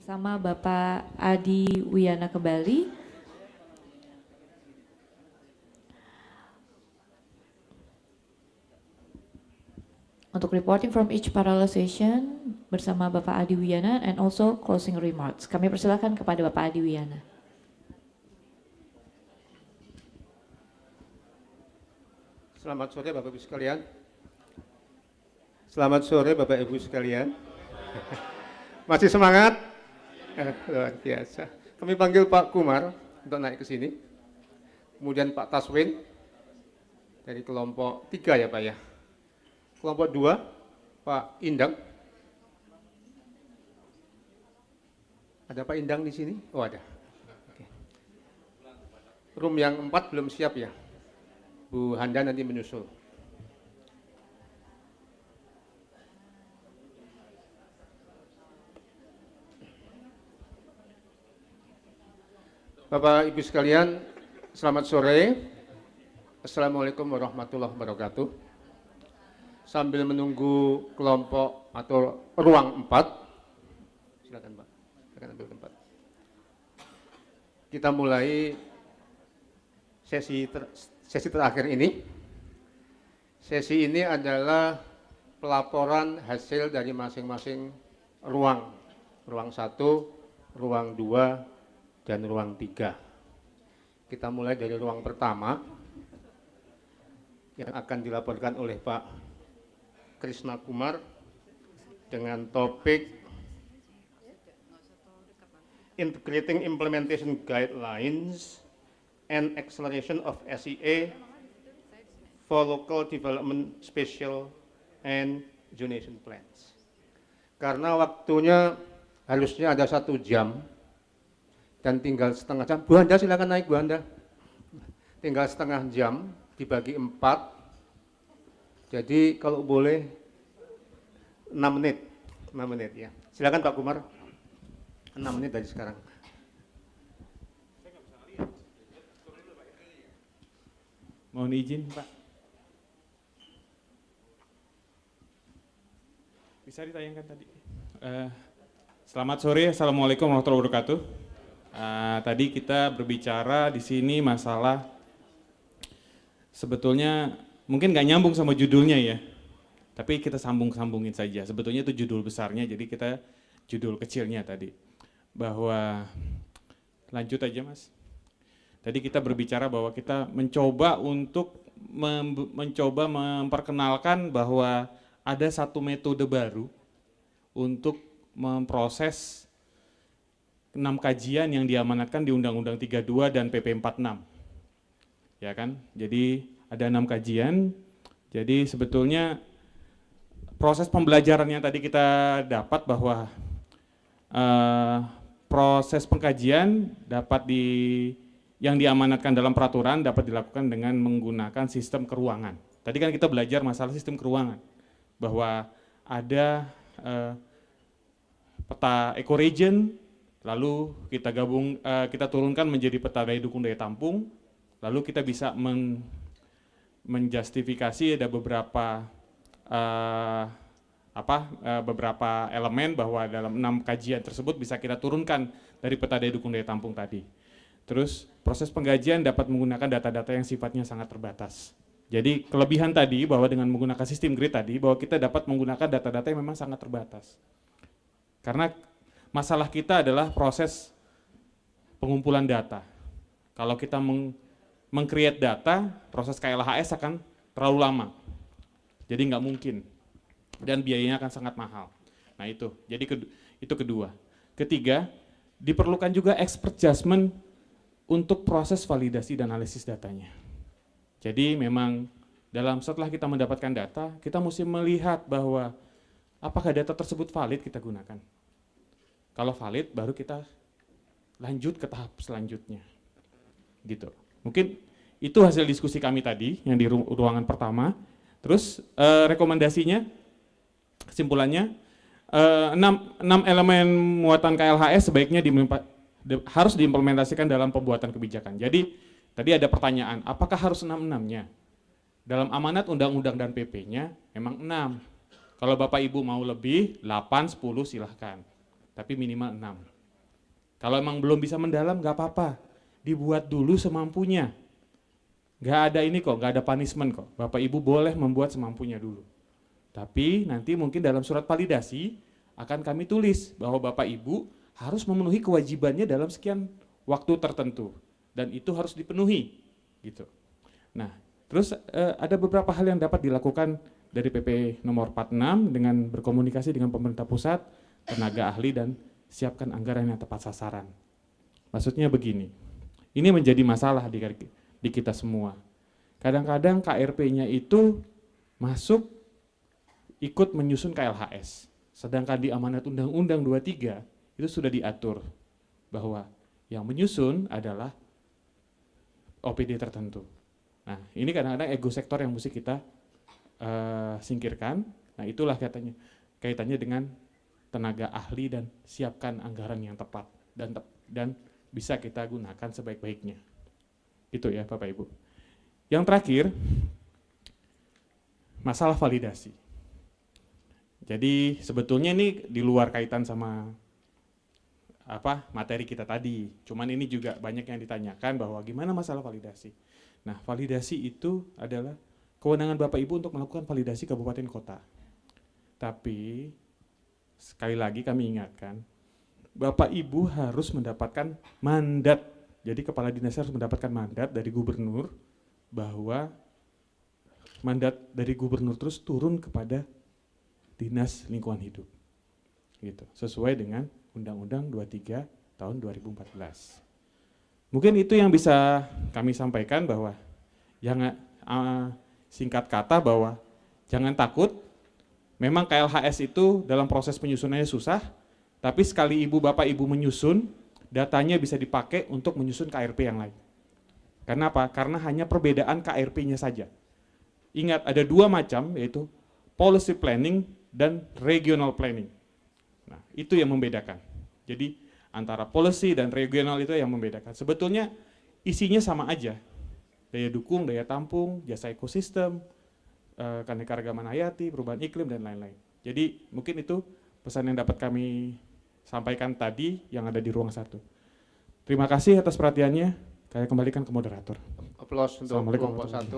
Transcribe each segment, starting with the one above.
Sama Bapak Adi Wiyana kembali. Untuk reporting from each parallel session bersama Bapak Adi Wiyana and also closing remarks. Kami persilakan kepada Bapak Adi Wiyana. Selamat sore Bapak Ibu sekalian. Selamat sore Bapak Ibu sekalian. Masih semangat? Luar biasa. Kami panggil Pak Kumar untuk naik ke sini. Kemudian Pak Taswin dari kelompok 3 ya Pak ya. Kelompok 2 Pak Indang. Ada Pak Indang di sini? Oh ada. Oke. Room yang 4 belum siap ya. Bu Handa nanti menyusul. Bapak Ibu sekalian, selamat sore. Assalamualaikum warahmatullahi wabarakatuh. Sambil menunggu kelompok atau ruang 4, silakan Pak, silakan ambil tempat. Kita mulai sesi terakhir ini. Sesi ini adalah pelaporan hasil dari masing-masing ruang. Ruang 1, ruang 2, dan ruang 3. Kita mulai dari ruang pertama yang akan dilaporkan oleh Pak Krishna Kumar dengan topik Integrating Implementation Guidelines and Acceleration of SEA for Local Development Spatial and Zonation Plans. Karena waktunya harusnya ada 1 jam dan tinggal setengah jam. Bu Handa silakan naik Bu Handa. Tinggal setengah jam dibagi 4. Jadi kalau boleh 6 menit. 6 menit ya. Silakan Pak Kumar. 6 menit dari sekarang. Mohon izin Pak. Bisa ditayangkan tadi. Selamat sore, Assalamualaikum warahmatullahi wabarakatuh. Tadi kita berbicara di sini masalah sebetulnya mungkin nggak nyambung sama judulnya ya, tapi kita sambungin saja. Sebetulnya itu judul besarnya, jadi kita judul kecilnya tadi. Bahwa, lanjut aja Mas. Tadi kita berbicara bahwa kita mencoba untuk memperkenalkan bahwa ada satu metode baru untuk memproses 6 kajian yang diamanatkan di Undang-Undang 32 dan PP 46. Ya kan? Jadi ada 6 kajian. Jadi sebetulnya proses pembelajaran yang tadi kita dapat bahwa proses pengkajian yang diamanatkan dalam peraturan dapat dilakukan dengan menggunakan sistem keruangan. Tadi kan kita belajar masalah sistem keruangan, bahwa ada peta ecoregion, lalu kita turunkan menjadi peta daya dukung daya tampung, lalu kita bisa menjustifikasi ada beberapa elemen bahwa dalam 6 kajian tersebut bisa kita turunkan dari peta daya dukung daya tampung tadi. Terus proses pengkajian dapat menggunakan data-data yang sifatnya sangat terbatas. Jadi kelebihan tadi bahwa dengan menggunakan sistem grid tadi bahwa kita dapat menggunakan data-data yang memang sangat terbatas. Karena masalah kita adalah proses pengumpulan data. Kalau kita meng-create data, proses KLHS akan terlalu lama. Jadi nggak mungkin. Dan biayanya akan sangat mahal. Nah itu, jadi itu kedua. Ketiga, diperlukan juga expert judgment untuk proses validasi dan analisis datanya. Jadi memang setelah kita mendapatkan data, kita mesti melihat bahwa apakah data tersebut valid kita gunakan. Kalau valid, baru kita lanjut ke tahap selanjutnya. Gitu. Mungkin itu hasil diskusi kami tadi, yang di ruangan pertama. Terus rekomendasinya, kesimpulannya, 6 elemen muatan KLHS sebaiknya harus diimplementasikan dalam pembuatan kebijakan. Jadi, tadi ada pertanyaan, apakah harus 6-6-nya? Dalam amanat undang-undang dan PP-nya, memang 6. Kalau Bapak Ibu mau lebih, 8, 10 silahkan. Tapi minimal 6. Kalau emang belum bisa mendalam nggak apa-apa, dibuat dulu semampunya. Nggak ada ini kok, nggak ada punishment kok. Bapak Ibu boleh membuat semampunya dulu. Tapi nanti mungkin dalam surat validasi akan kami tulis bahwa Bapak Ibu harus memenuhi kewajibannya dalam sekian waktu tertentu dan itu harus dipenuhi gitu. Nah, terus ada beberapa hal yang dapat dilakukan dari PP nomor 46 dengan berkomunikasi dengan pemerintah pusat, tenaga ahli dan siapkan anggaran yang tepat sasaran. Maksudnya begini, ini menjadi masalah di kita semua. Kadang-kadang KRP-nya itu masuk ikut menyusun KLHS. Sedangkan di amanat Undang-Undang 23 itu sudah diatur bahwa yang menyusun adalah OPD tertentu. Nah, ini kadang-kadang ego sektor yang mesti kita singkirkan. Nah, itulah kaitannya dengan tenaga ahli dan siapkan anggaran yang tepat dan bisa kita gunakan sebaik-baiknya. Itu ya Bapak Ibu. Yang terakhir, masalah validasi. Jadi sebetulnya ini di luar kaitan sama materi kita tadi. Cuman ini juga banyak yang ditanyakan bahwa gimana masalah validasi. Nah, validasi itu adalah kewenangan Bapak Ibu untuk melakukan validasi kabupaten kota. Tapi sekali lagi kami ingatkan, Bapak Ibu harus mendapatkan mandat. Jadi kepala dinas harus mendapatkan mandat dari gubernur bahwa mandat dari gubernur terus turun kepada Dinas Lingkungan Hidup. Gitu, sesuai dengan Undang-Undang 23 tahun 2014. Mungkin itu yang bisa kami sampaikan bahwa jangan singkat kata bahwa jangan takut. Memang KLHS itu dalam proses penyusunannya susah, tapi sekali Ibu Bapak Ibu menyusun, datanya bisa dipakai untuk menyusun KRP yang lain. Karena apa? Karena hanya perbedaan KRP-nya saja. Ingat ada dua macam, yaitu policy planning dan regional planning. Nah, itu yang membedakan. Jadi antara policy dan regional itu yang membedakan. Sebetulnya isinya sama aja. Daya dukung, daya tampung, jasa ekosistem, keanekaragaman hayati, perubahan iklim, dan lain-lain. Jadi mungkin itu pesan yang dapat kami sampaikan tadi yang ada di ruang 1. Terima kasih atas perhatiannya. Saya kembalikan ke moderator. Aplaus untuk kelompok 1.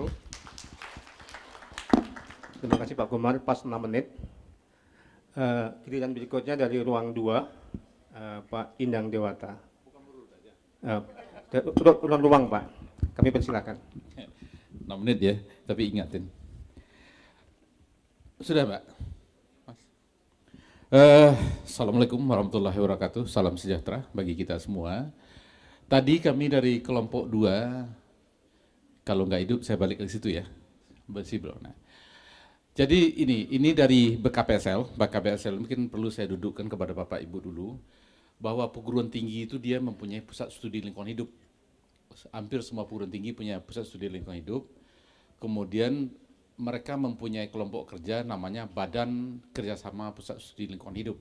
Terima kasih Pak Komar, pas 6 menit. Giliran berikutnya dari ruang 2, Pak Indang Dewata. Ruang Pak, kami persilakan. 6 menit ya, tapi ingatin. Sudah Pak? Assalamualaikum warahmatullahi wabarakatuh, salam sejahtera bagi kita semua. Tadi kami dari kelompok 2, kalau nggak hidup saya balik ke situ ya, bersih bro. Nah, jadi ini dari BKPSL mungkin perlu saya dudukkan kepada Bapak Ibu dulu, bahwa perguruan tinggi itu dia mempunyai pusat studi lingkungan hidup. Hampir semua perguruan tinggi punya pusat studi lingkungan hidup. Kemudian mereka mempunyai kelompok kerja namanya Badan Kerjasama Pusat Studi Lingkungan Hidup.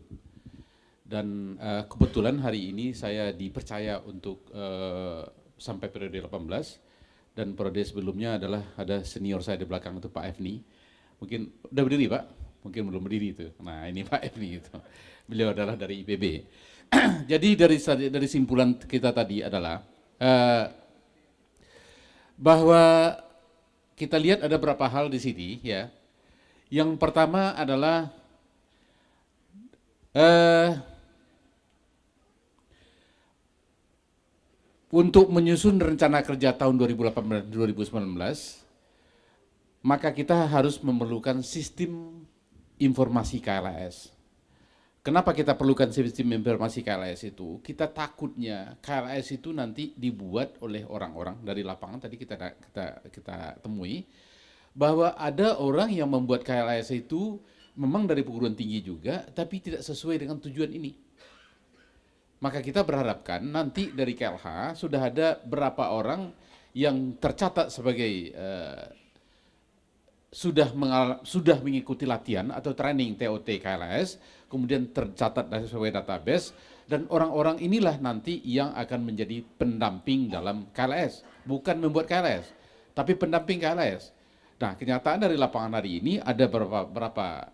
Dan kebetulan hari ini saya dipercaya untuk sampai periode 18, dan periode sebelumnya adalah ada senior saya di belakang itu Pak Efni. Mungkin udah berdiri Pak? Mungkin belum berdiri itu. Nah ini Pak Efni itu. Beliau adalah dari IPB. Jadi dari simpulan kita tadi adalah bahwa kita lihat ada beberapa hal di sini ya. Yang pertama adalah untuk menyusun rencana kerja tahun 2018-2019, maka kita harus memerlukan sistem informasi KLHS. Kenapa kita perlukan sistem informasi KLHS itu? Kita takutnya KLHS itu nanti dibuat oleh orang-orang dari lapangan, tadi kita temui, bahwa ada orang yang membuat KLHS itu memang dari perguruan tinggi juga, tapi tidak sesuai dengan tujuan ini. Maka kita berharapkan nanti dari KLH sudah ada berapa orang yang tercatat sebagai sudah mengikuti latihan atau training TOT KLHS, kemudian tercatat sesuai database, dan orang-orang inilah nanti yang akan menjadi pendamping dalam KLHS, bukan membuat KLHS, tapi pendamping KLHS. Nah, kenyataan dari lapangan hari ini ada beberapa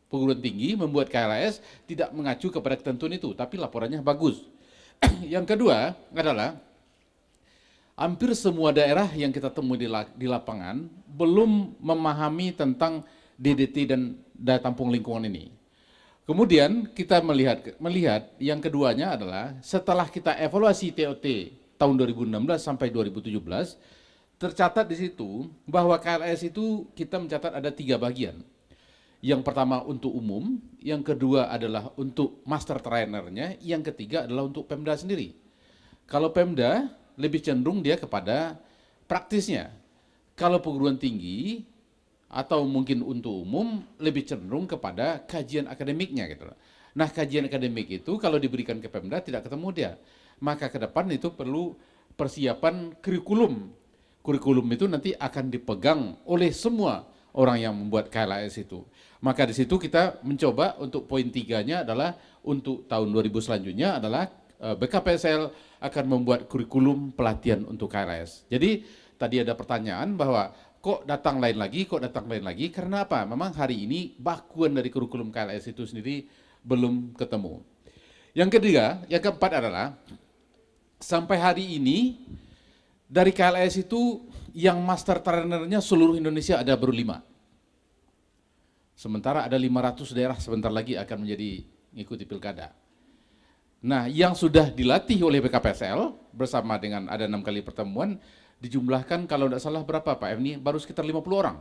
perguruan tinggi membuat KLHS tidak mengacu kepada ketentuan itu, tapi laporannya bagus. Yang kedua adalah hampir semua daerah yang kita temui di lapangan belum memahami tentang DDT dan daya tampung lingkungan ini. Kemudian kita melihat yang keduanya adalah setelah kita evaluasi TOT tahun 2016 sampai 2017, tercatat di situ bahwa KLS itu kita mencatat ada 3 bagian. Yang pertama untuk umum, yang kedua adalah untuk master trainernya, yang ketiga adalah untuk Pemda sendiri. Kalau Pemda lebih cenderung dia kepada praktisnya. Kalau perguruan tinggi atau mungkin untuk umum lebih cenderung kepada kajian akademiknya gitu. Nah, kajian akademik itu kalau diberikan ke Pemda tidak ketemu dia. Maka ke depan itu perlu persiapan kurikulum. Kurikulum itu nanti akan dipegang oleh semua orang yang membuat KLAS itu. Maka di situ kita mencoba untuk poin 3-nya adalah untuk tahun 2000 selanjutnya adalah BKPSL akan membuat kurikulum pelatihan untuk KLAS. Jadi tadi ada pertanyaan bahwa kok datang lain lagi, karena apa? Memang hari ini bakuan dari kurikulum KLAS itu sendiri belum ketemu. Yang ketiga, yang keempat adalah sampai hari ini dari KLAS itu yang master trainernya seluruh Indonesia ada baru 5. Sementara ada 500 daerah sebentar lagi akan menjadi mengikuti pilkada. Nah, yang sudah dilatih oleh BKPSL bersama dengan ada 6 kali pertemuan, dijumlahkan kalau tidak salah berapa Pak Efni? Baru sekitar 50 orang.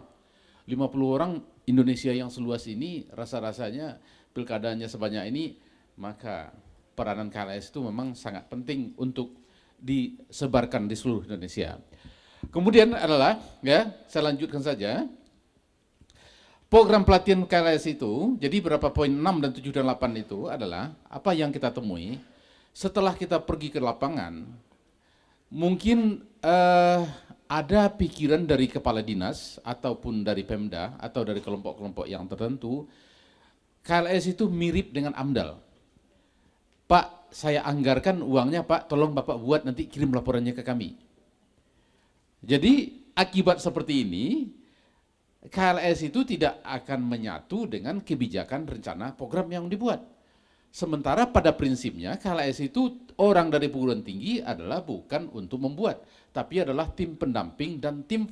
50 orang Indonesia yang seluas ini, rasa-rasanya pilkadanya sebanyak ini, maka peranan KLAS itu memang sangat penting untuk disebarkan di seluruh Indonesia. Kemudian adalah, ya, saya lanjutkan saja. Program pelatihan KLAS itu, jadi berapa poin 6 dan 7 dan 8 itu adalah apa yang kita temui setelah kita pergi ke lapangan. Mungkin ada pikiran dari kepala dinas ataupun dari Pemda atau dari kelompok-kelompok yang tertentu, KLAS itu mirip dengan AMDAL. Pak, saya anggarkan uangnya Pak, tolong Bapak buat nanti kirim laporannya ke kami. Jadi akibat seperti ini, KLAS itu tidak akan menyatu dengan kebijakan rencana program yang dibuat. Sementara pada prinsipnya KLAS itu orang dari perguruan tinggi adalah bukan untuk membuat, tapi adalah tim pendamping dan tim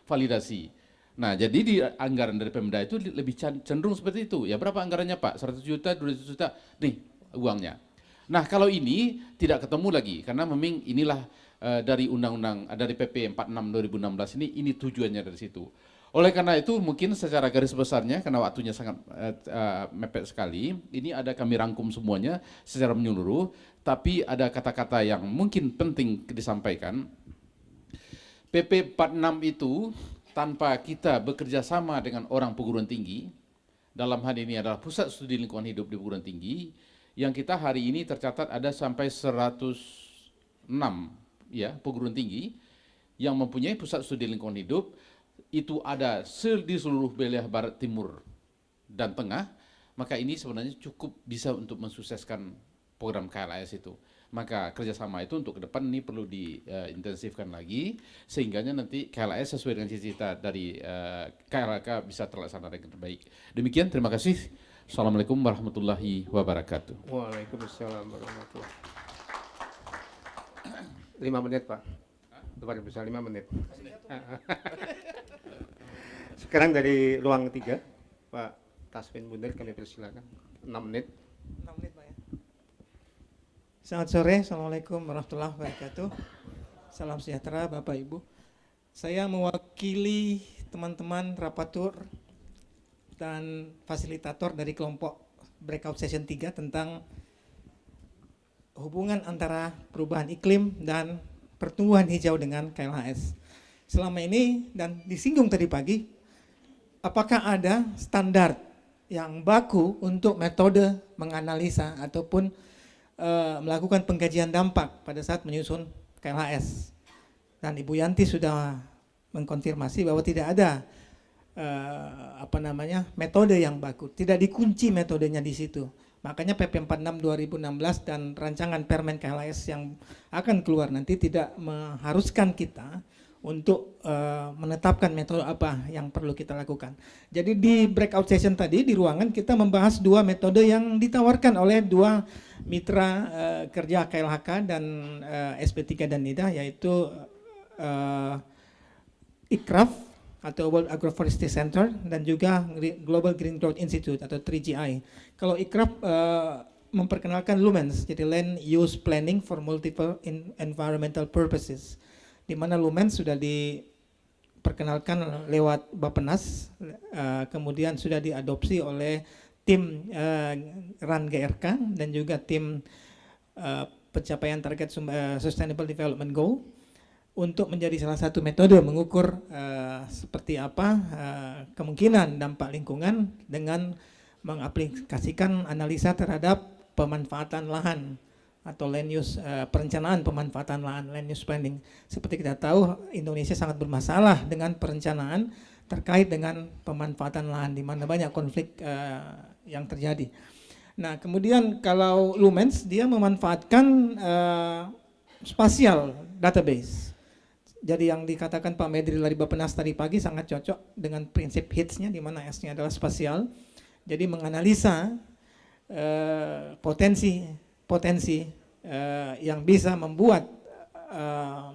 validasi. Nah, jadi di anggaran dari Pemda itu lebih cenderung seperti itu. Ya berapa anggarannya Pak? 100 juta, 200 juta, nih uangnya. Nah, kalau ini tidak ketemu lagi, karena memang inilah dari undang-undang, dari PP 46 2016 ini tujuannya dari situ. Oleh karena itu mungkin secara garis besarnya, karena waktunya sangat mepet sekali, ini ada kami rangkum semuanya secara menyeluruh, tapi ada kata-kata yang mungkin penting disampaikan. PP 46 itu tanpa kita bekerja sama dengan orang perguruan tinggi, dalam hal ini adalah Pusat Studi Lingkungan Hidup di perguruan tinggi, yang kita hari ini tercatat ada sampai 106 ya perguruan tinggi yang mempunyai Pusat Studi Lingkungan Hidup. Itu ada di seluruh wilayah barat, timur, dan tengah, maka ini sebenarnya cukup bisa untuk mensukseskan program KLAS itu. Maka kerjasama itu untuk ke depan ini perlu diintensifkan lagi, sehingga nanti KLAS sesuai dengan cita-cita dari KLHK bisa terlaksana dengan baik. Demikian, terima kasih. Assalamualaikum warahmatullahi wabarakatuh. Waalaikumsalam warahmatullahi wabarakatuh. 5 menit Pak. Luar biasa 5 menit. Sekarang dari ruang 3, Pak Taswin Munir kami persilakan. 6 menit. 6 menit Pak ya. Selamat sore, Assalamualaikum warahmatullahi wabarakatuh. Salam sejahtera Bapak Ibu. Saya mewakili teman-teman rapatur dan fasilitator dari kelompok breakout session 3 tentang hubungan antara perubahan iklim dan pertumbuhan hijau dengan KLHS. Selama ini dan disinggung tadi pagi, apakah ada standar yang baku untuk metode menganalisa ataupun melakukan pengkajian dampak pada saat menyusun KLHS? Dan Ibu Yanti sudah mengkonfirmasi bahwa tidak ada metode yang baku, tidak dikunci metodenya di situ. Makanya PP 46 2016 dan rancangan Permen KLHS yang akan keluar nanti tidak mengharuskan kita untuk menetapkan metode apa yang perlu kita lakukan. Jadi di breakout session tadi di ruangan kita membahas 2 metode yang ditawarkan oleh 2 mitra kerja KLHK dan SP3 dan NIDA, yaitu ICRAF atau World Agroforestry Center dan juga Global Green Growth Institute atau 3GI. Kalau ICRAF memperkenalkan Lumens, jadi Land Use Planning for Multiple Environmental Purposes, di mana Lumens sudah diperkenalkan lewat Bappenas, kemudian sudah diadopsi oleh tim RAN GRK dan juga tim pencapaian target Sustainable Development Goal untuk menjadi salah satu metode mengukur seperti apa kemungkinan dampak lingkungan dengan mengaplikasikan analisa terhadap pemanfaatan lahan atau land use, perencanaan pemanfaatan lahan, land use planning. Seperti kita tahu, Indonesia sangat bermasalah dengan perencanaan terkait dengan pemanfaatan lahan, di mana banyak konflik yang terjadi. Nah, kemudian kalau Lumens, dia memanfaatkan spatial database. Jadi yang dikatakan Pak Medri dari Bappenas tadi pagi sangat cocok dengan prinsip HITS-nya, di mana S-nya adalah spasial. Jadi menganalisa potensi yang bisa membuat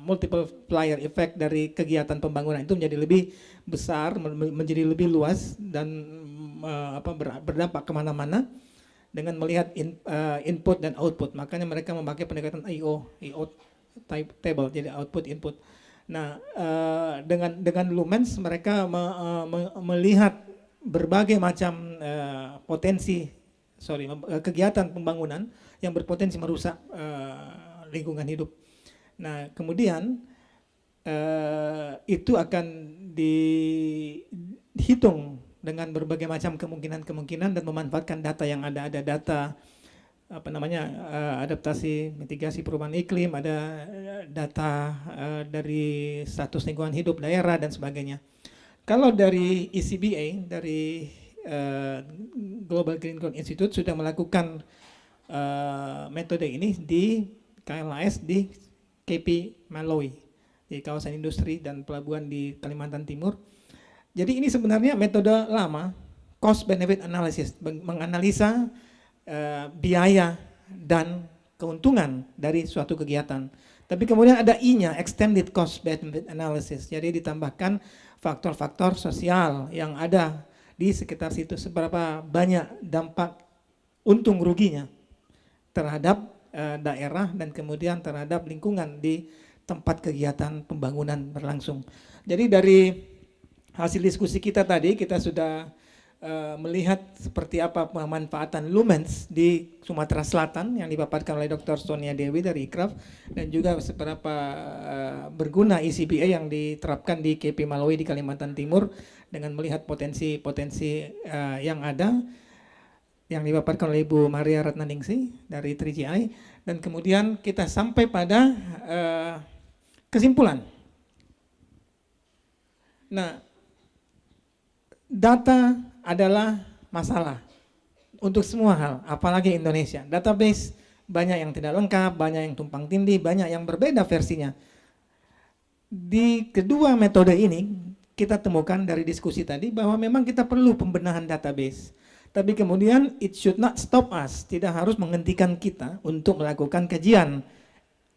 multiplier effect dari kegiatan pembangunan itu menjadi lebih besar, menjadi lebih luas dan berdampak kemana-mana dengan melihat input dan output. Makanya mereka memakai pendekatan IO type table, jadi output input. Nah, dengan Lumens mereka melihat berbagai macam kegiatan pembangunan yang berpotensi merusak lingkungan hidup. Nah, kemudian itu akan dihitung dengan berbagai macam kemungkinan dan memanfaatkan data yang ada data adaptasi mitigasi perubahan iklim, ada data dari status lingkungan hidup daerah dan sebagainya. Kalau dari ECBA, dari Global Green Growth Institute sudah melakukan metode ini di KLHS di KP Malawi, di kawasan industri dan pelabuhan di Kalimantan Timur. Jadi ini sebenarnya metode lama, cost benefit analysis, menganalisa biaya dan keuntungan dari suatu kegiatan. Tapi kemudian ada I-nya, extended cost benefit analysis. Jadi ditambahkan faktor-faktor sosial yang ada di sekitar situ, seberapa banyak dampak untung ruginya terhadap daerah dan kemudian terhadap lingkungan di tempat kegiatan pembangunan berlangsung. Jadi dari hasil diskusi kita tadi, kita sudah melihat seperti apa pemanfaatan Lumens di Sumatera Selatan yang dipaparkan oleh Dr. Sonia Dewi dari ICRAF, dan juga seberapa berguna ECBA yang diterapkan di KP Malawi di Kalimantan Timur dengan melihat potensi-potensi yang ada yang dipaparkan oleh Ibu Maria Ratnaningsi dari 3GI, dan kemudian kita sampai pada kesimpulan. Nah, data adalah masalah untuk semua hal, apalagi Indonesia. Database banyak yang tidak lengkap, banyak yang tumpang tindih, banyak yang berbeda versinya. Di kedua metode ini kita temukan dari diskusi tadi bahwa memang kita perlu pembenahan database. Tapi kemudian it should not stop us, tidak harus menghentikan kita untuk melakukan kajian.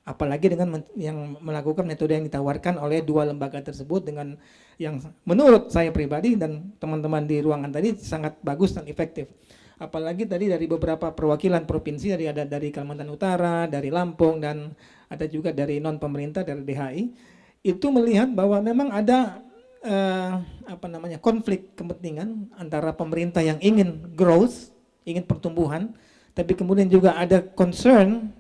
Apalagi dengan yang melakukan metode yang ditawarkan oleh dua lembaga tersebut dengan yang menurut saya pribadi dan teman-teman di ruangan tadi sangat bagus dan efektif. Apalagi tadi dari beberapa perwakilan provinsi, ada dari Kalimantan Utara, dari Lampung, dan ada juga dari non pemerintah dari DHI, itu melihat bahwa memang ada konflik kepentingan antara pemerintah yang ingin growth, ingin pertumbuhan, tapi kemudian juga ada concern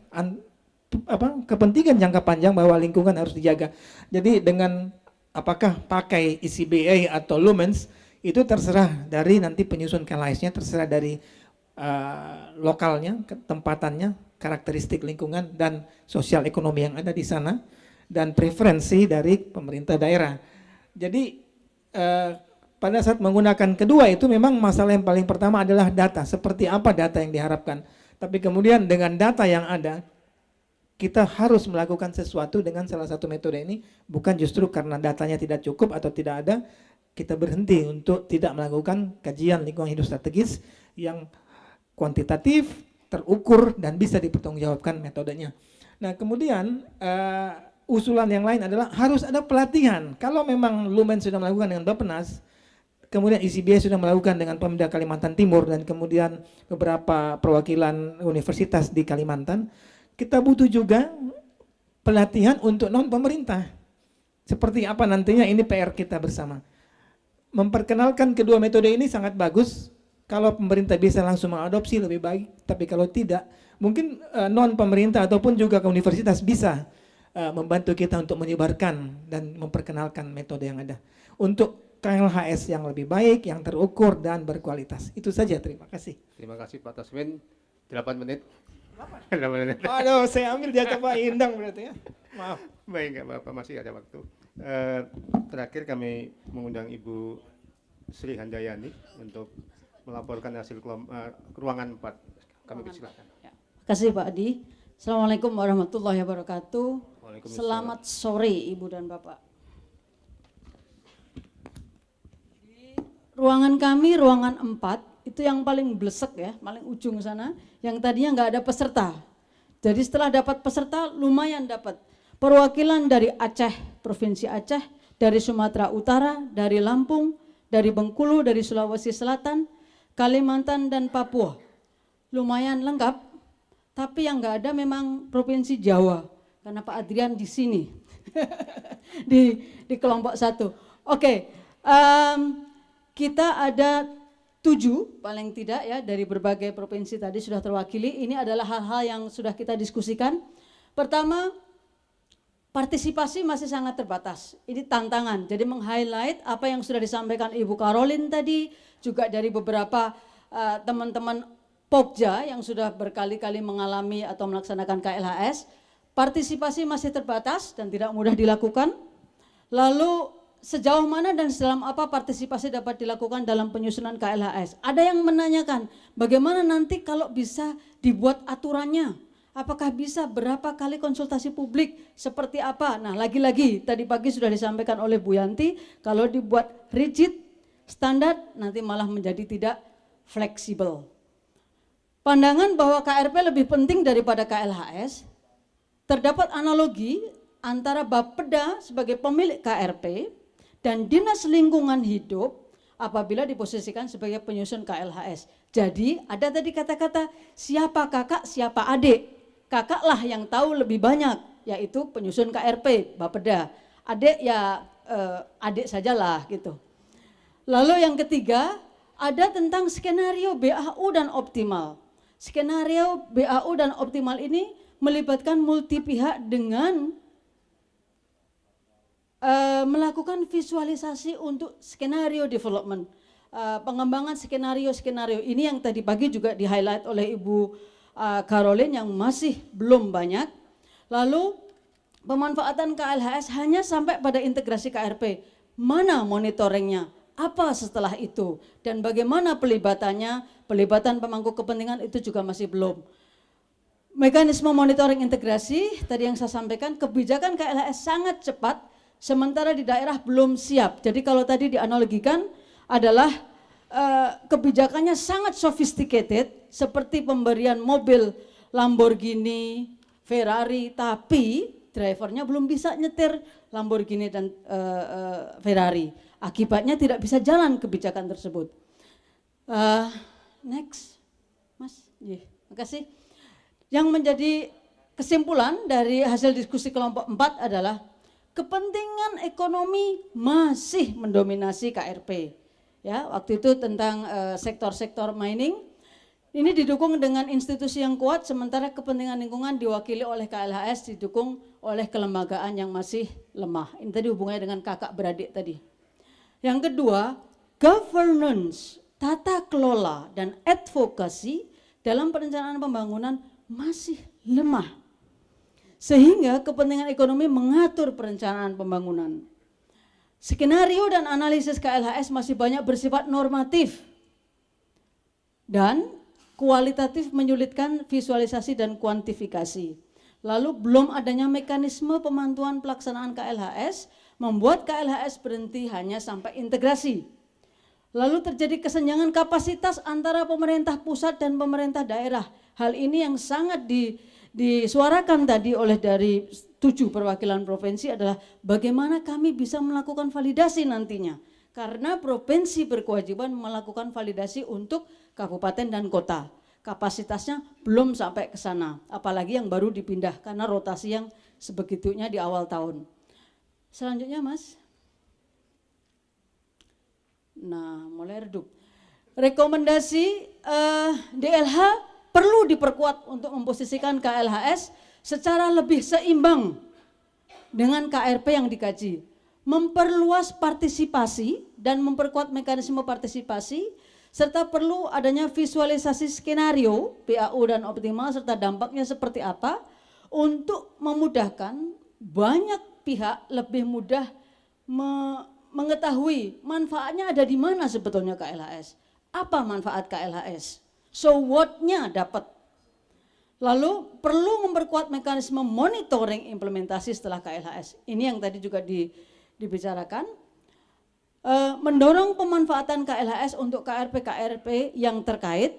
kepentingan jangka panjang bahwa lingkungan harus dijaga. Jadi dengan apakah pakai ECBA atau Lumens itu terserah dari nanti penyusun KLHS-nya, terserah dari lokalnya, tempatannya, karakteristik lingkungan dan sosial ekonomi yang ada di sana, dan preferensi dari pemerintah daerah. Jadi pada saat menggunakan kedua itu memang masalah yang paling pertama adalah data, seperti apa data yang diharapkan. Tapi kemudian dengan data yang ada, kita harus melakukan sesuatu dengan salah satu metode ini, bukan justru karena datanya tidak cukup atau tidak ada, kita berhenti untuk tidak melakukan kajian lingkungan hidup strategis yang kuantitatif, terukur dan bisa dipertanggungjawabkan metodenya. Nah kemudian usulan yang lain adalah harus ada pelatihan. Kalau memang Lumen sudah melakukan dengan Bappenas, kemudian ICBA sudah melakukan dengan Pemda Kalimantan Timur dan kemudian beberapa perwakilan universitas di Kalimantan, kita butuh juga pelatihan untuk non pemerintah. Seperti apa nantinya, ini PR kita bersama. Memperkenalkan kedua metode ini sangat bagus. Kalau pemerintah bisa langsung mengadopsi lebih baik, tapi kalau tidak, mungkin non pemerintah ataupun juga ke universitas bisa membantu kita untuk menyebarkan dan memperkenalkan metode yang ada untuk KLHS yang lebih baik, yang terukur dan berkualitas. Itu saja, terima kasih. Terima kasih Pak Tasmin. 8 menit. 8 menit. Aduh, saya ambil jatah Pak Indang berarti ya. Maaf. Baik, nggak apa-apa, masih ada waktu. Terakhir kami mengundang Ibu Sri Handayani untuk melaporkan hasil ruangan 4. Kami persilakan. Terima kasih Pak Adi. Assalamualaikum warahmatullahi wabarakatuh. Waalaikumsalam. Selamat sore Ibu dan Bapak. Di ruangan kami, ruangan 4, itu yang paling blesek ya, paling ujung sana, yang tadinya nggak ada peserta. Jadi setelah dapat peserta, lumayan dapat. Perwakilan dari Aceh, Provinsi Aceh, dari Sumatera Utara, dari Lampung, dari Bengkulu, dari Sulawesi Selatan, Kalimantan dan Papua. Lumayan lengkap, tapi yang nggak ada memang Provinsi Jawa, karena Pak Adrian di sini, di kelompok 1. Oke, kita ada 7 paling tidak ya, dari berbagai provinsi tadi sudah terwakili. Ini adalah hal-hal yang sudah kita diskusikan. Pertama, partisipasi masih sangat terbatas. Ini tantangan. Jadi meng-highlight apa yang sudah disampaikan Ibu Caroline tadi, juga dari beberapa teman-teman Pokja yang sudah berkali-kali mengalami atau melaksanakan KLHS. Partisipasi masih terbatas dan tidak mudah dilakukan. Lalu sejauh mana dan sedalam apa partisipasi dapat dilakukan dalam penyusunan KLHS? Ada yang menanyakan bagaimana nanti kalau bisa dibuat aturannya? Apakah bisa berapa kali konsultasi publik, seperti apa? Nah lagi-lagi tadi pagi sudah disampaikan oleh Bu Yanti, kalau dibuat rigid, standar, nanti malah menjadi tidak fleksibel. Pandangan bahwa KRP lebih penting daripada KLHS, terdapat analogi antara Bapeda sebagai pemilik KRP dan Dinas Lingkungan Hidup apabila diposisikan sebagai penyusun KLHS. Jadi ada tadi kata-kata siapa kakak, siapa adik. Kakaklah yang tahu lebih banyak, yaitu penyusun KRP, Bapeda. Adik ya adik sajalah gitu. Lalu yang ketiga, ada tentang skenario BAU dan optimal. Skenario BAU dan optimal ini melibatkan multi pihak dengan melakukan visualisasi untuk skenario development. Pengembangan skenario-skenario ini yang tadi pagi juga di-highlight oleh Ibu Caroline yang masih belum banyak. Lalu pemanfaatan KLHS hanya sampai pada integrasi KRP. Mana monitoringnya? Apa setelah itu? Dan bagaimana pelibatannya? Pelibatan pemangku kepentingan itu juga masih belum. Mekanisme monitoring integrasi, tadi yang saya sampaikan, kebijakan KLHS sangat cepat, sementara di daerah belum siap. Jadi kalau tadi dianalogikan adalah kebijakannya sangat sophisticated, seperti pemberian mobil Lamborghini, Ferrari, tapi drivernya belum bisa nyetir Lamborghini dan Ferrari. Akibatnya tidak bisa jalan kebijakan tersebut. Next, Mas. Makasih. Yang menjadi kesimpulan dari hasil diskusi kelompok 4 adalah kepentingan ekonomi masih mendominasi KRP. Ya, waktu itu tentang sektor-sektor mining. Ini didukung dengan institusi yang kuat, sementara kepentingan lingkungan diwakili oleh KLHS, didukung oleh kelembagaan yang masih lemah. Ini tadi hubungannya dengan kakak beradik tadi. Yang kedua, governance, tata kelola dan advokasi dalam perencanaan pembangunan masih lemah. Sehingga kepentingan ekonomi mengatur perencanaan pembangunan. Skenario dan analisis KLHS masih banyak bersifat normatif dan kualitatif, menyulitkan visualisasi dan kuantifikasi. Lalu belum adanya mekanisme pemantauan pelaksanaan KLHS membuat KLHS berhenti hanya sampai integrasi. Lalu terjadi kesenjangan kapasitas antara pemerintah pusat dan pemerintah daerah. Hal ini yang sangat disuarakan tadi oleh dari 7 perwakilan provinsi adalah bagaimana kami bisa melakukan validasi nantinya. Karena provinsi berkewajiban melakukan validasi untuk kabupaten dan kota. Kapasitasnya belum sampai ke sana, apalagi yang baru dipindah karena rotasi yang sebegitunya di awal tahun. Selanjutnya Mas. Nah, mulai redup. Rekomendasi DLH perlu diperkuat untuk memposisikan KLHS secara lebih seimbang dengan KRP yang dikaji. Memperluas partisipasi dan memperkuat mekanisme partisipasi, serta perlu adanya visualisasi skenario PAU dan optimal serta dampaknya seperti apa untuk memudahkan banyak pihak lebih mudah mengetahui manfaatnya ada di mana sebetulnya KLHS. Apa manfaat KLHS? So what-nya dapat. Lalu perlu memperkuat mekanisme monitoring implementasi setelah KLHS. Ini yang tadi juga dibicarakan. Mendorong pemanfaatan KLHS untuk KRP-KRP yang terkait.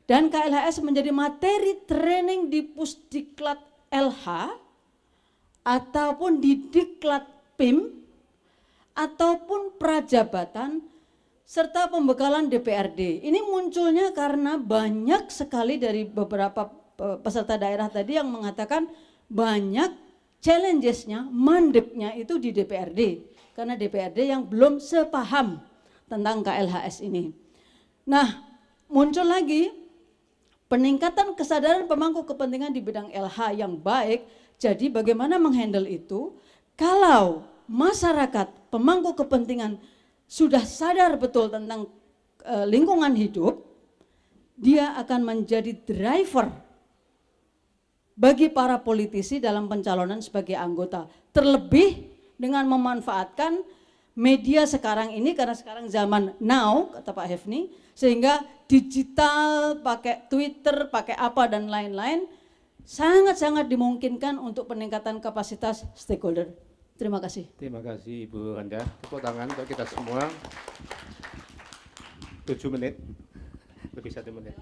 Dan KLHS menjadi materi training di Pusdiklat LH ataupun di Diklat PIM ataupun prajabatan serta pembekalan DPRD. Ini munculnya karena banyak sekali dari beberapa peserta daerah tadi yang mengatakan banyak challenges-nya, mandeknya itu di DPRD. Karena DPRD yang belum sepaham tentang KLHS ini. Nah, muncul lagi peningkatan kesadaran pemangku kepentingan di bidang LH yang baik. Jadi bagaimana menghandle itu kalau masyarakat pemangku kepentingan sudah sadar betul tentang lingkungan hidup, dia akan menjadi driver bagi para politisi dalam pencalonan sebagai anggota. Terlebih dengan memanfaatkan media sekarang ini, karena sekarang zaman now, kata Pak Hefni, sehingga digital, pakai Twitter, pakai apa dan lain-lain, sangat-sangat dimungkinkan untuk peningkatan kapasitas stakeholder. Terima kasih. Terima kasih Ibu Anda. Tepuk tangan untuk kita semua. 7 menit, lebih 1 menit.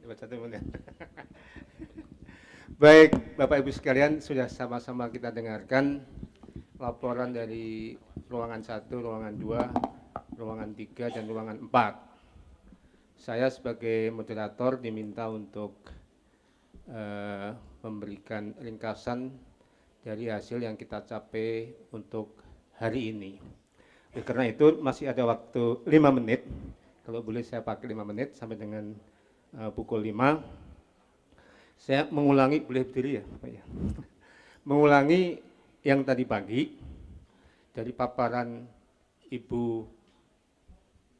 Lebih 1 menit. Baik, Bapak Ibu sekalian, sudah sama-sama kita dengarkan laporan dari ruangan 1, ruangan 2, ruangan 3, dan ruangan 4. Saya sebagai moderator diminta untuk memberikan ringkasan dari hasil yang kita capai untuk hari ini. Karena itu masih ada waktu 5 menit, kalau boleh saya pakai 5 menit sampai dengan pukul 5. Saya mengulangi, boleh berdiri ya Pak ya? Mengulangi yang tadi pagi dari paparan Ibu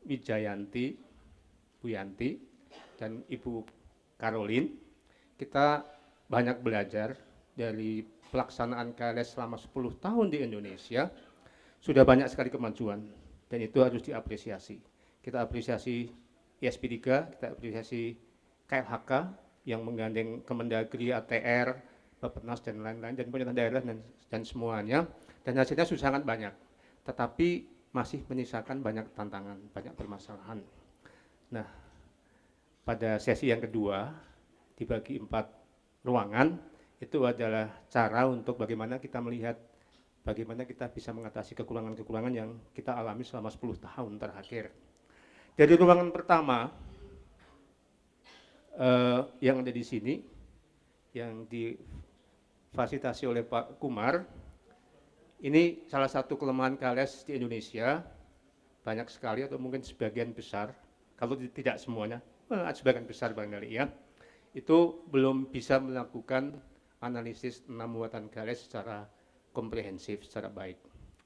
Wijayanti, Bu Yanti, dan Ibu Caroline. Kita banyak belajar dari pelaksanaan KLS selama 10 tahun di Indonesia. Sudah banyak sekali kemajuan dan itu harus diapresiasi. Kita apresiasi ISP3, kita apresiasi KLHK yang menggandeng Kemendagri, ATR, Bappenas dan lain-lain, dan pemerintah daerah dan semuanya. Dan hasilnya sudah sangat banyak, tetapi masih menyisakan banyak tantangan, banyak permasalahan. Nah, pada sesi yang kedua dibagi 4 ruangan. Itu adalah cara untuk bagaimana kita melihat bagaimana kita bisa mengatasi kekurangan-kekurangan yang kita alami selama 10 tahun terakhir. Dari ruangan pertama yang ada di sini, yang difasilitasi oleh Pak Kumar, ini salah satu kelemahan KLS di Indonesia, banyak sekali atau mungkin sebagian besar, kalau tidak semuanya, sebagian besar barangkali ya, itu belum bisa melakukan analisis 6 muatan KLS secara komprehensif, secara baik.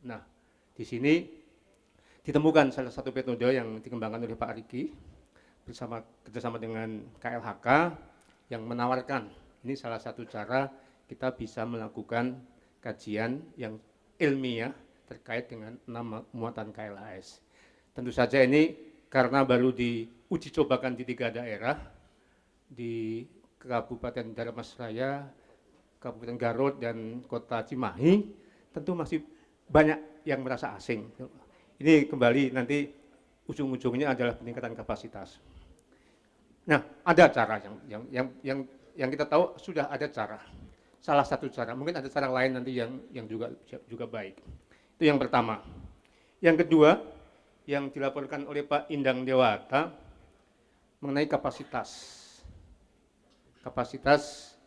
Nah, di sini ditemukan salah satu metode yang dikembangkan oleh Pak Riki kerjasama dengan KLHK yang menawarkan ini salah satu cara kita bisa melakukan kajian yang ilmiah terkait dengan 6 muatan KLHS. Tentu saja ini karena baru diuji cobakan di 3 daerah, di Kabupaten Dharmasraya, Kabupaten Garut, dan Kota Cimahi, tentu masih banyak yang merasa asing. Ini kembali nanti ujung-ujungnya adalah peningkatan kapasitas. Nah, ada cara yang kita tahu sudah ada cara. Salah satu cara, mungkin ada cara lain nanti yang juga baik. Itu yang pertama. Yang kedua, yang dilaporkan oleh Pak Indang Dewata mengenai kapasitas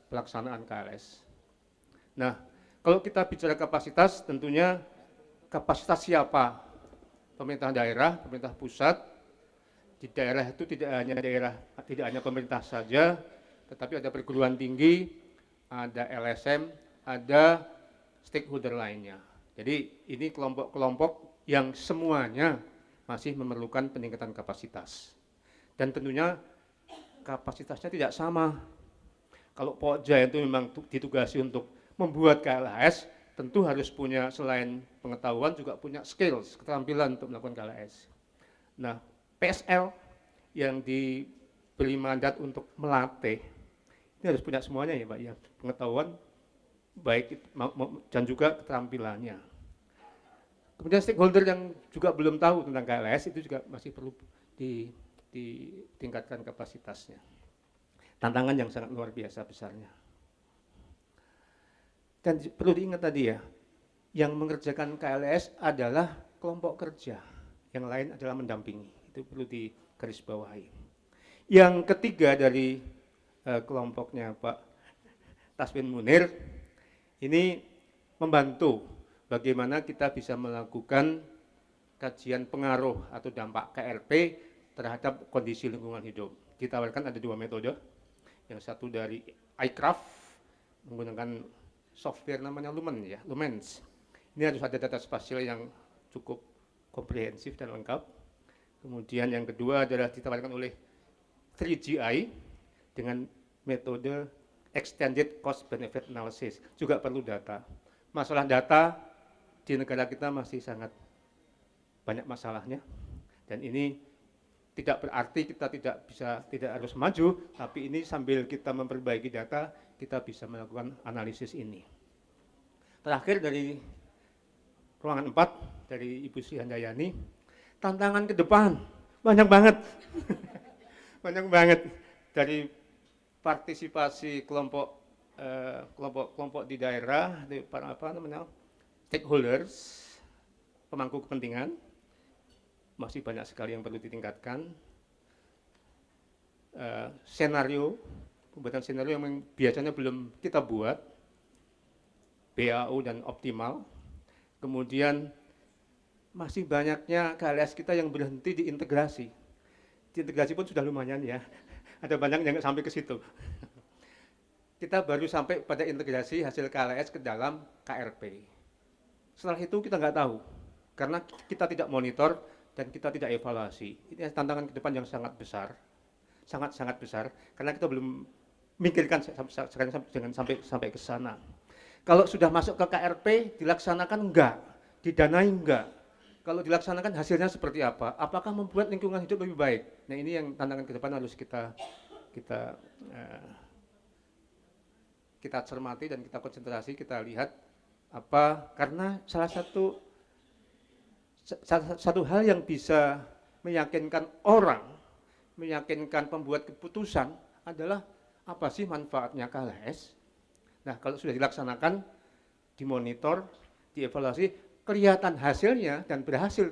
pelaksanaan KLS. Nah, kalau kita bicara kapasitas, tentunya kapasitas siapa? Pemerintah daerah, pemerintah pusat. Di daerah itu tidak hanya pemerintah saja, tetapi ada perguruan tinggi, ada LSM, ada stakeholder lainnya. Jadi ini kelompok-kelompok yang semuanya masih memerlukan peningkatan kapasitas. Dan tentunya kapasitasnya tidak sama. Kalau Pokja itu memang ditugasi untuk membuat KLHS, tentu harus punya selain pengetahuan juga punya skills, keterampilan untuk melakukan KLHS. Nah, PSL yang diberi mandat untuk melatih, ini harus punya semuanya ya Pak, ya, pengetahuan baik dan juga keterampilannya. Kemudian stakeholder yang juga belum tahu tentang KLHS itu juga masih perlu ditingkatkan kapasitasnya. Tantangan yang sangat luar biasa besarnya. Dan perlu diingat tadi ya, yang mengerjakan KLHS adalah kelompok kerja, yang lain adalah mendampingi. Itu perlu digarisbawahi. Yang ketiga dari kelompoknya Pak Tasmin Munir, ini membantu bagaimana kita bisa melakukan kajian pengaruh atau dampak KRP terhadap kondisi lingkungan hidup. Ditawarkan ada 2 metode, yang satu dari iCraft menggunakan software namanya Lumens. Ini harus ada data spasial yang cukup komprehensif dan lengkap. Kemudian yang kedua adalah ditawarkan oleh 3GI dengan metode Extended Cost Benefit Analysis. Juga perlu data. Masalah data di negara kita masih sangat banyak masalahnya. Dan ini tidak berarti kita tidak harus maju, tapi ini sambil kita memperbaiki data, kita bisa melakukan analisis ini. Terakhir dari ruangan 4 dari Ibu Sri Handayani, tantangan ke depan banyak banget, banyak banget dari partisipasi kelompok di daerah, di para stakeholders, pemangku kepentingan, masih banyak sekali yang perlu ditingkatkan. Pembuatan senario yang biasanya belum kita buat, BAU dan optimal. Kemudian masih banyaknya KLS kita yang berhenti di integrasi. Di integrasi pun sudah lumayan ya, ada banyak yang nggak sampai ke situ. Kita baru sampai pada integrasi hasil KLS ke dalam KRP. Setelah itu kita nggak tahu, karena kita tidak monitor dan kita tidak evaluasi. Ini tantangan ke depan yang sangat besar, sangat besar, karena kita belum mikirkan jangan sampai ke sana. Kalau sudah masuk ke KRP, dilaksanakan enggak, didanai enggak. Kalau dilaksanakan hasilnya seperti apa? Apakah membuat lingkungan hidup lebih baik? Nah ini yang tantangan ke depan harus kita cermati dan kita konsentrasi, kita lihat apa, karena salah satu hal yang bisa meyakinkan orang, meyakinkan pembuat keputusan adalah apa sih manfaatnya KLHS. Nah kalau sudah dilaksanakan, dimonitor, dievaluasi, kelihatan hasilnya dan berhasil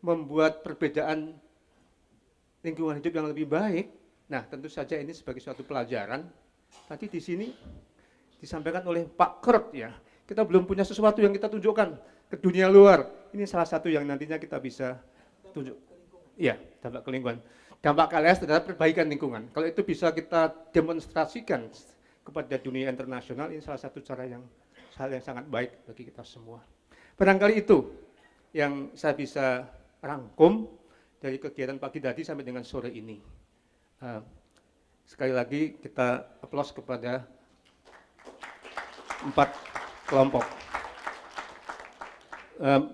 membuat perbedaan lingkungan hidup yang lebih baik. Nah tentu saja ini sebagai suatu pelajaran. Tadi di sini disampaikan oleh Pak Kurt ya, kita belum punya sesuatu yang kita tunjukkan ke dunia luar. Ini salah satu yang nantinya kita bisa tunjuk. Iya, dampak ke lingkungan. Dampak KLS terhadap perbaikan lingkungan. Kalau itu bisa kita demonstrasikan kepada dunia internasional, ini salah satu hal yang sangat baik bagi kita semua. Barangkali itu yang saya bisa rangkum dari kegiatan pagi tadi sampai dengan sore ini. Sekali lagi kita aplaus kepada 4 kelompok,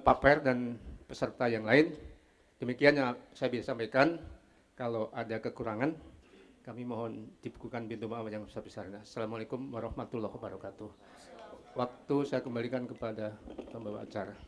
Pak Per dan peserta yang lain. Demikian yang saya bisa sampaikan. Kalau ada kekurangan, kami mohon dibukukan pintu maaf yang sebesar-besarnya. Assalamualaikum warahmatullahi wabarakatuh. Waktu saya kembalikan kepada pembawa acara.